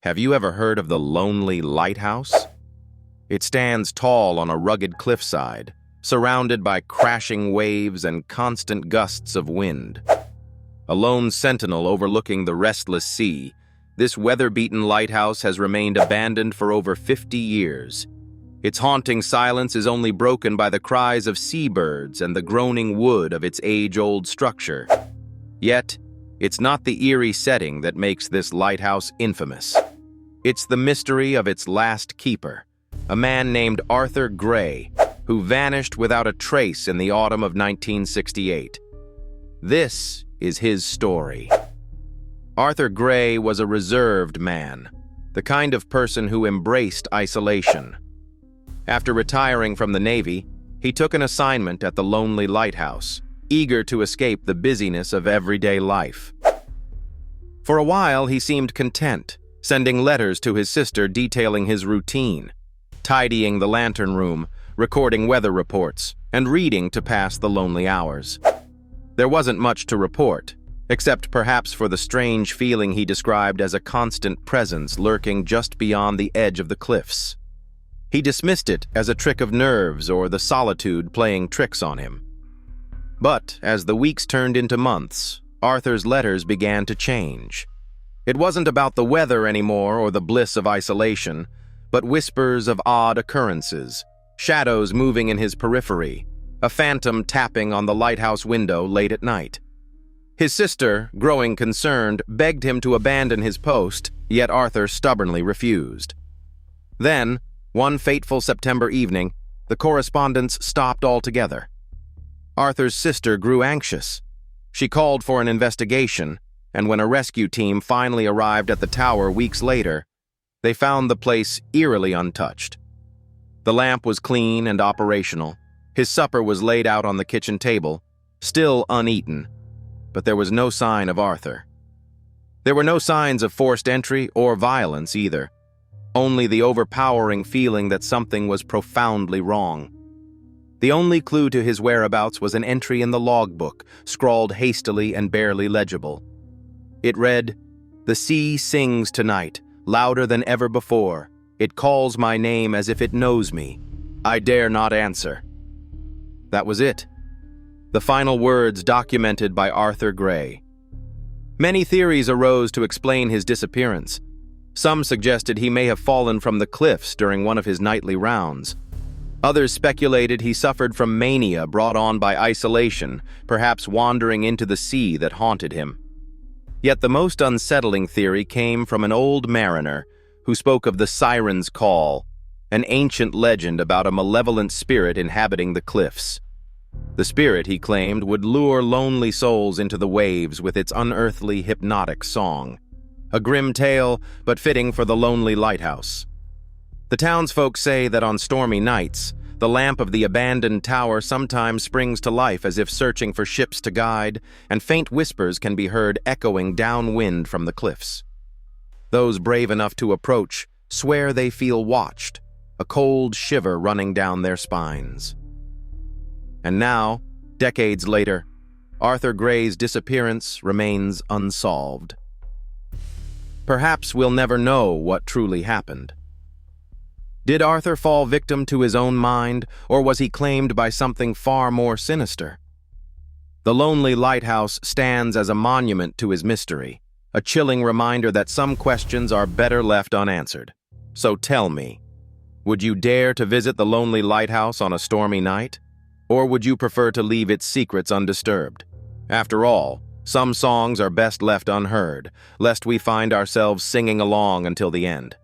Have you ever heard of the Lonely Lighthouse? It stands tall on a rugged cliffside, surrounded by crashing waves and constant gusts of wind. A lone sentinel overlooking the restless sea, this weather-beaten lighthouse has remained abandoned for over 50 years. Its haunting silence is only broken by the cries of seabirds and the groaning wood of its age-old structure. Yet, it's not the eerie setting that makes this lighthouse infamous. It's the mystery of its last keeper, a man named Arthur Gray, who vanished without a trace in the autumn of 1968. This is his story. Arthur Gray was a reserved man, the kind of person who embraced isolation. After retiring from the Navy, he took an assignment at the Lonely Lighthouse, eager to escape the busyness of everyday life. For a while, he seemed content, sending letters to his sister detailing his routine, tidying the lantern room, recording weather reports, and reading to pass the lonely hours. There wasn't much to report, except perhaps for the strange feeling he described as a constant presence lurking just beyond the edge of the cliffs. He dismissed it as a trick of nerves or the solitude playing tricks on him. But as the weeks turned into months, Arthur's letters began to change. It wasn't about the weather anymore or the bliss of isolation, but whispers of odd occurrences, shadows moving in his periphery, a phantom tapping on the lighthouse window late at night. His sister, growing concerned, begged him to abandon his post, yet Arthur stubbornly refused. Then, one fateful September evening, the correspondence stopped altogether. Arthur's sister grew anxious. She called for an investigation, and when a rescue team finally arrived at the tower weeks later, they found the place eerily untouched. The lamp was clean and operational. His supper was laid out on the kitchen table, still uneaten, but there was no sign of Arthur. There were no signs of forced entry or violence either, only the overpowering feeling that something was profoundly wrong. The only clue to his whereabouts was an entry in the logbook, scrawled hastily and barely legible. It read, "The sea sings tonight, louder than ever before. It calls my name as if it knows me. I dare not answer." That was it. The final words documented by Arthur Gray. Many theories arose to explain his disappearance. Some suggested he may have fallen from the cliffs during one of his nightly rounds. Others speculated he suffered from mania brought on by isolation, perhaps wandering into the sea that haunted him. Yet the most unsettling theory came from an old mariner who spoke of the Siren's Call, an ancient legend about a malevolent spirit inhabiting the cliffs. The spirit, he claimed, would lure lonely souls into the waves with its unearthly, hypnotic song. A grim tale, but fitting for the Lonely Lighthouse. The townsfolk say that on stormy nights, the lamp of the abandoned tower sometimes springs to life as if searching for ships to guide, and faint whispers can be heard echoing downwind from the cliffs. Those brave enough to approach swear they feel watched, a cold shiver running down their spines. And now, decades later, Arthur Gray's disappearance remains unsolved. Perhaps we'll never know what truly happened. Did Arthur fall victim to his own mind, or was he claimed by something far more sinister? The Lonely Lighthouse stands as a monument to his mystery, a chilling reminder that some questions are better left unanswered. So tell me, would you dare to visit the Lonely Lighthouse on a stormy night? Or would you prefer to leave its secrets undisturbed? After all, some songs are best left unheard, lest we find ourselves singing along until the end.